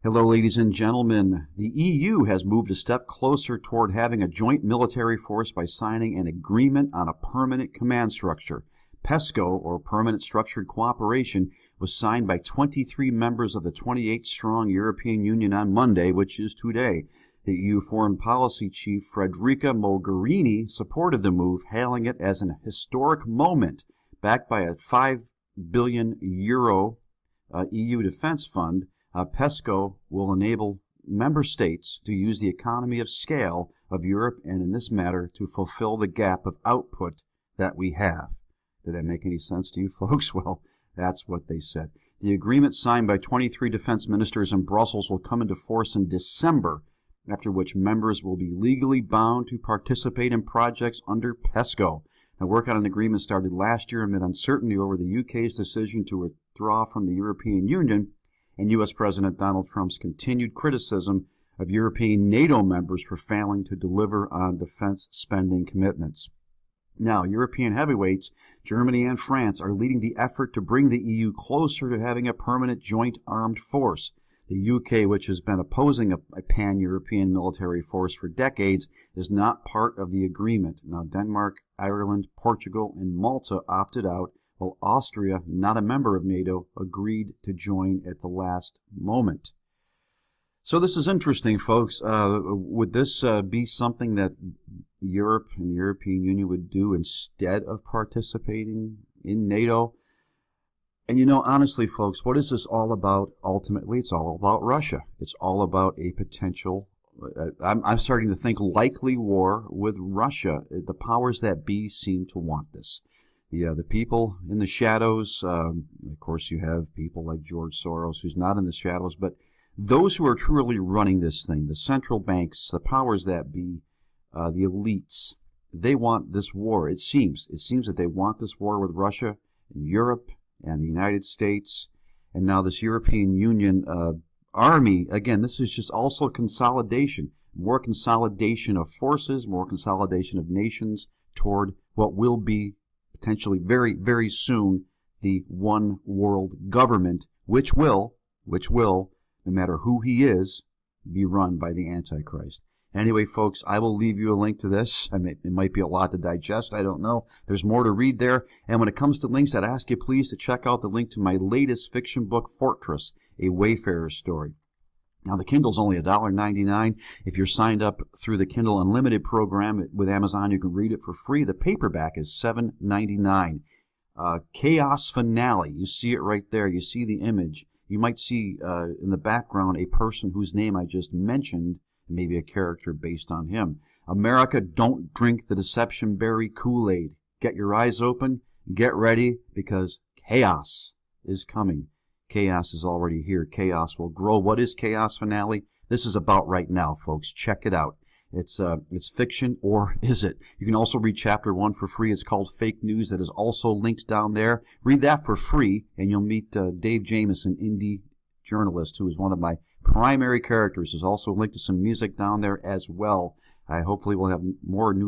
Hello, ladies and gentlemen. The EU has moved a step closer toward having a joint military force by signing an agreement on a permanent command structure. PESCO, or Permanent Structured Cooperation, was signed by 23 members of the 28-strong European Union on Monday, which is today. The EU Foreign Policy Chief Federica Mogherini supported the move, hailing it as an historic moment. Backed by a €5 billion EU defense fund, PESCO will enable member states to use the economy of scale of Europe and, in this matter, to fulfill the gap of output that we have. Did that make any sense to you folks? Well, that's what they said. The agreement signed by 23 defense ministers in Brussels will come into force in December, after which members will be legally bound to participate in projects under PESCO. Now, work on an agreement started last year amid uncertainty over the UK's decision to withdraw from the European Union and U.S. President Donald Trump's continued criticism of European NATO members for failing to deliver on defense spending commitments. Now, European heavyweights, Germany and France, are leading the effort to bring the EU closer to having a permanent joint armed force. The UK, which has been opposing a pan-European military force for decades, is not part of the agreement. Now, Denmark, Ireland, Portugal, and Malta opted out, while Austria, not a member of NATO, agreed to join at the last moment. So this is interesting, folks. Would this be something that Europe and the European Union would do instead of participating in NATO? And you know, honestly, folks, what is this all about? Ultimately, it's all about Russia. It's all about a potential, I'm starting to think, likely war with Russia. The powers that be seem to want this. The people in the shadows, of course, you have people like George Soros, who's not in the shadows, but those who are truly running this thing, the central banks, the powers that be, the elites, they want this war. It seems that they want this war with Russia and Europe and the United States, and now this European Union army. Again, this is just also consolidation, more consolidation of forces, more consolidation of nations toward what will be potentially very, very soon the one world government, which will, no matter who he is, be run by the Antichrist. Anyway, folks, I will leave you a link to this. It might be a lot to digest. I don't know. There's more to read there. And when it comes to links, I'd ask you please to check out the link to my latest fiction book, Fortress, a Wayfarer's Story. Now, the Kindle's only $1.99. If you're signed up through the Kindle Unlimited program with Amazon, you can read it for free. The paperback is $7.99. Chaos Finale. You see it right there. You see the image. You might see in the background a person whose name I just mentioned, maybe a character based on him. America, don't drink the deception berry Kool-Aid. Get your eyes open. Get ready, because chaos is coming. Chaos is already here. Chaos will grow. What is Chaos Finale? This is about right now, folks. Check it out. It's fiction, or is it? You can also read Chapter 1 for free. It's called Fake News. That is also linked down there. Read that for free, and you'll meet Dave Jamieson, indie journalist, who is one of my primary characters. There's also a link to some music down there as well. I hopefully will have more new